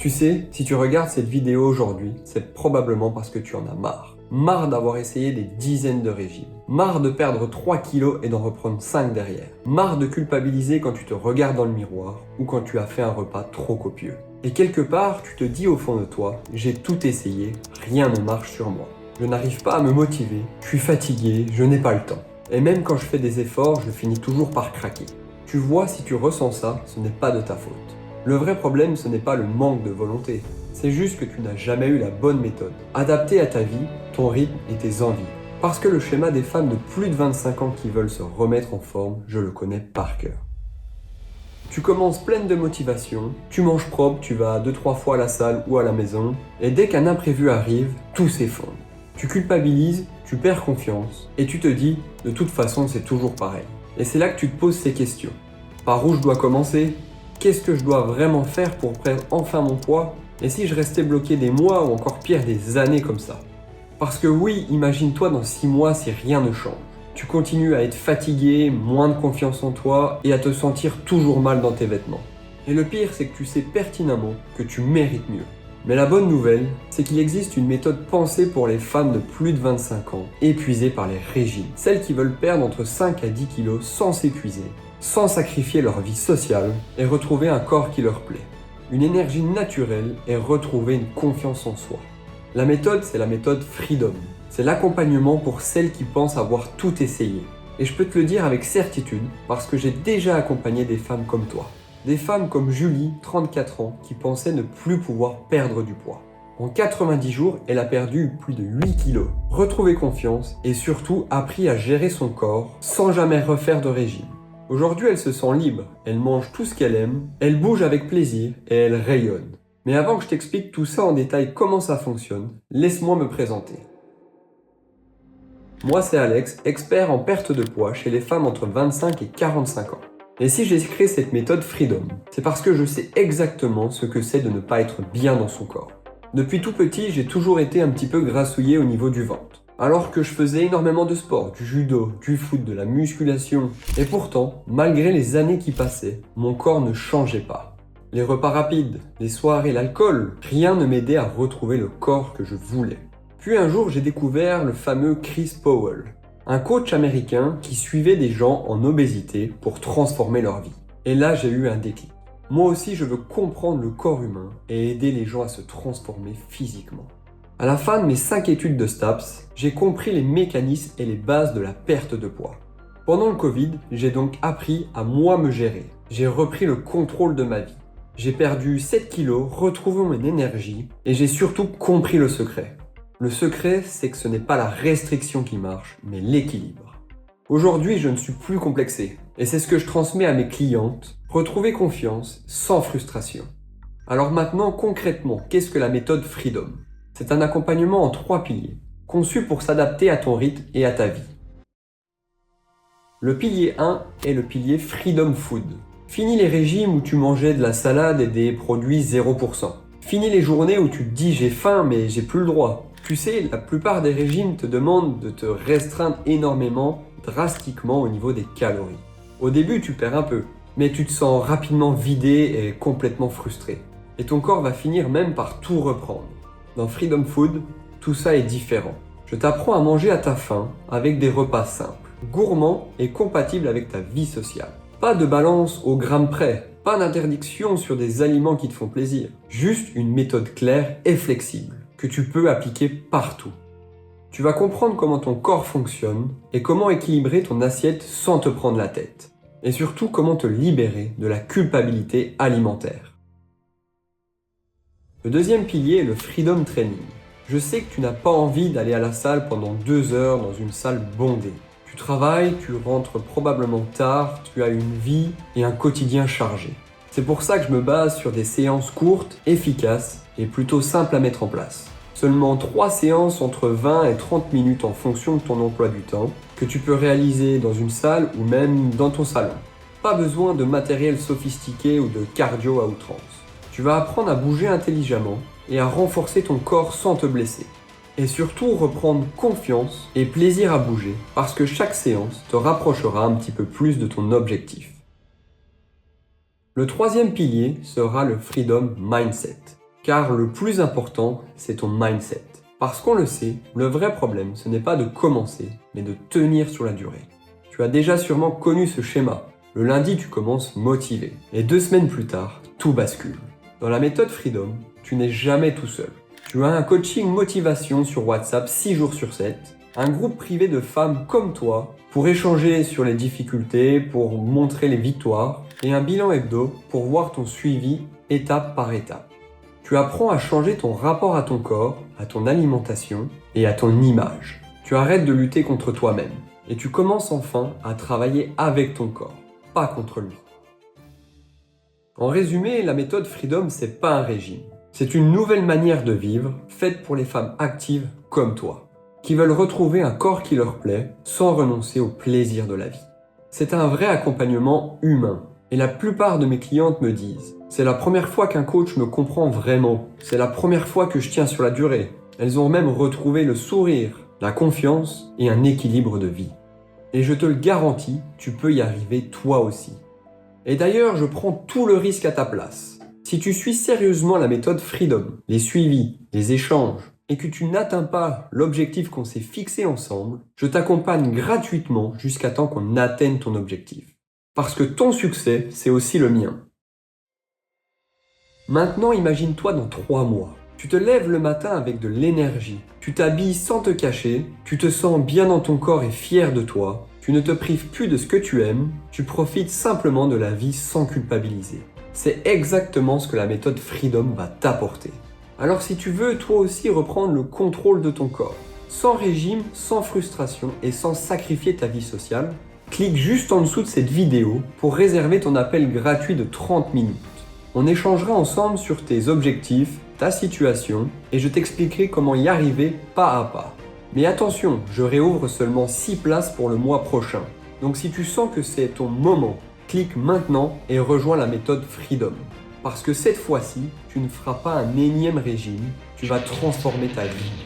Tu sais, si tu regardes cette vidéo aujourd'hui, c'est probablement parce que tu en as marre. Marre d'avoir essayé des dizaines de régimes. Marre de perdre 3 kilos et d'en reprendre 5 derrière. Marre de culpabiliser quand tu te regardes dans le miroir ou quand tu as fait un repas trop copieux. Et quelque part, tu te dis au fond de toi, j'ai tout essayé, rien ne marche sur moi. Je n'arrive pas à me motiver, je suis fatigué, je n'ai pas le temps. Et même quand je fais des efforts, je finis toujours par craquer. Tu vois, si tu ressens ça, ce n'est pas de ta faute. Le vrai problème, ce n'est pas le manque de volonté. C'est juste que tu n'as jamais eu la bonne méthode, adaptée à ta vie, ton rythme et tes envies. Parce que le schéma des femmes de plus de 25 ans qui veulent se remettre en forme, je le connais par cœur. Tu commences pleine de motivation, tu manges propre, tu vas 2-3 fois à la salle ou à la maison, et dès qu'un imprévu arrive, tout s'effondre. Tu culpabilises, tu perds confiance, et tu te dis, de toute façon c'est toujours pareil. Et c'est là que tu te poses ces questions. Par où je dois commencer ? Qu'est-ce que je dois vraiment faire pour prendre enfin mon poids ? Et si je restais bloqué des mois ou encore pire des années comme ça ? Parce que oui, imagine-toi dans 6 mois si rien ne change. Tu continues à être fatigué, moins de confiance en toi et à te sentir toujours mal dans tes vêtements. Et le pire, c'est que tu sais pertinemment que tu mérites mieux. Mais la bonne nouvelle, c'est qu'il existe une méthode pensée pour les femmes de plus de 25 ans, épuisées par les régimes. Celles qui veulent perdre entre 5 à 10 kilos sans s'épuiser, sans sacrifier leur vie sociale et retrouver un corps qui leur plaît. Une énergie naturelle et retrouver une confiance en soi. La méthode, c'est la méthode Freedom. C'est l'accompagnement pour celles qui pensent avoir tout essayé. Et je peux te le dire avec certitude parce que j'ai déjà accompagné des femmes comme toi. Des femmes comme Julie, 34 ans, qui pensait ne plus pouvoir perdre du poids. En 90 jours, elle a perdu plus de 8 kilos, retrouvé confiance et surtout appris à gérer son corps sans jamais refaire de régime. Aujourd'hui, elle se sent libre, elle mange tout ce qu'elle aime, elle bouge avec plaisir et elle rayonne. Mais avant que je t'explique tout ça en détail comment ça fonctionne, laisse-moi me présenter. Moi, c'est Alex, expert en perte de poids chez les femmes entre 25 et 45 ans. Et si j'ai créé cette méthode Freedom, c'est parce que je sais exactement ce que c'est de ne pas être bien dans son corps. Depuis tout petit, j'ai toujours été un petit peu grassouillé au niveau du ventre. Alors que je faisais énormément de sport, du judo, du foot, de la musculation. Et pourtant, malgré les années qui passaient, mon corps ne changeait pas. Les repas rapides, les soirées, l'alcool, rien ne m'aidait à retrouver le corps que je voulais. Puis un jour, j'ai découvert le fameux Chris Powell, un coach américain qui suivait des gens en obésité pour transformer leur vie. Et là, j'ai eu un déclic. Moi aussi, je veux comprendre le corps humain et aider les gens à se transformer physiquement. À la fin de mes 5 études de STAPS, j'ai compris les mécanismes et les bases de la perte de poids. Pendant le Covid, j'ai donc appris à moi me gérer. J'ai repris le contrôle de ma vie. J'ai perdu 7 kilos, retrouvé mon énergie et j'ai surtout compris le secret. Le secret, c'est que ce n'est pas la restriction qui marche, mais l'équilibre. Aujourd'hui, je ne suis plus complexé et c'est ce que je transmets à mes clientes, retrouver confiance sans frustration. Alors maintenant, concrètement, qu'est-ce que la méthode Freedom ? C'est un accompagnement en 3 piliers, conçu pour s'adapter à ton rythme et à ta vie. Le pilier 1 est le pilier Freedom Food. Fini les régimes où tu mangeais de la salade et des produits 0%. Fini les journées où tu te dis j'ai faim mais j'ai plus le droit. Tu sais, la plupart des régimes te demandent de te restreindre énormément, drastiquement au niveau des calories. Au début, tu perds un peu, mais tu te sens rapidement vidé et complètement frustré. Et ton corps va finir même par tout reprendre. Dans Freedom Food, tout ça est différent. Je t'apprends à manger à ta faim avec des repas simples, gourmands et compatibles avec ta vie sociale. Pas de balance au gramme près, pas d'interdiction sur des aliments qui te font plaisir. Juste une méthode claire et flexible que tu peux appliquer partout. Tu vas comprendre comment ton corps fonctionne et comment équilibrer ton assiette sans te prendre la tête. Et surtout comment te libérer de la culpabilité alimentaire. Le deuxième pilier est le Freedom Training. Je sais que tu n'as pas envie d'aller à la salle pendant 2 heures dans une salle bondée. Tu travailles, tu rentres probablement tard, tu as une vie et un quotidien chargé. C'est pour ça que je me base sur des séances courtes, efficaces et plutôt simples à mettre en place. Seulement 3 séances entre 20 et 30 minutes en fonction de ton emploi du temps que tu peux réaliser dans une salle ou même dans ton salon. Pas besoin de matériel sophistiqué ou de cardio à outrance. Tu vas apprendre à bouger intelligemment et à renforcer ton corps sans te blesser. Et surtout reprendre confiance et plaisir à bouger parce que chaque séance te rapprochera un petit peu plus de ton objectif. Le troisième pilier sera le Freedom Mindset. Car le plus important, c'est ton mindset. Parce qu'on le sait, le vrai problème, ce n'est pas de commencer, mais de tenir sur la durée. Tu as déjà sûrement connu ce schéma. Le lundi, tu commences motivé. Et 2 semaines plus tard, tout bascule. Dans la méthode Freedom, tu n'es jamais tout seul. Tu as un coaching motivation sur WhatsApp 6 jours sur 7, un groupe privé de femmes comme toi pour échanger sur les difficultés, pour montrer les victoires, et un bilan hebdo pour voir ton suivi étape par étape. Tu apprends à changer ton rapport à ton corps, à ton alimentation et à ton image. Tu arrêtes de lutter contre toi-même et tu commences enfin à travailler avec ton corps, pas contre lui. En résumé, la méthode Freedom, c'est pas un régime. C'est une nouvelle manière de vivre, faite pour les femmes actives comme toi, qui veulent retrouver un corps qui leur plaît sans renoncer au plaisir de la vie. C'est un vrai accompagnement humain. Et la plupart de mes clientes me disent « C'est la première fois qu'un coach me comprend vraiment. C'est la première fois que je tiens sur la durée. » Elles ont même retrouvé le sourire, la confiance et un équilibre de vie. Et je te le garantis, tu peux y arriver toi aussi. Et d'ailleurs, je prends tout le risque à ta place. Si tu suis sérieusement la méthode Freedom, les suivis, les échanges, et que tu n'atteins pas l'objectif qu'on s'est fixé ensemble, je t'accompagne gratuitement jusqu'à temps qu'on atteigne ton objectif. Parce que ton succès, c'est aussi le mien. Maintenant, imagine-toi dans 3 mois. Tu te lèves le matin avec de l'énergie. Tu t'habilles sans te cacher. Tu te sens bien dans ton corps et fier de toi. Tu ne te prives plus de ce que tu aimes. Tu profites simplement de la vie sans culpabiliser. C'est exactement ce que la méthode Freedom va t'apporter. Alors si tu veux toi aussi reprendre le contrôle de ton corps, sans régime, sans frustration et sans sacrifier ta vie sociale, clique juste en dessous de cette vidéo pour réserver ton appel gratuit de 30 minutes. On échangera ensemble sur tes objectifs, ta situation et je t'expliquerai comment y arriver pas à pas. Mais attention, je réouvre seulement 6 places pour le mois prochain. Donc si tu sens que c'est ton moment, clique maintenant et rejoins la méthode Freedom. Parce que cette fois-ci, tu ne feras pas un énième régime, tu vas transformer ta vie.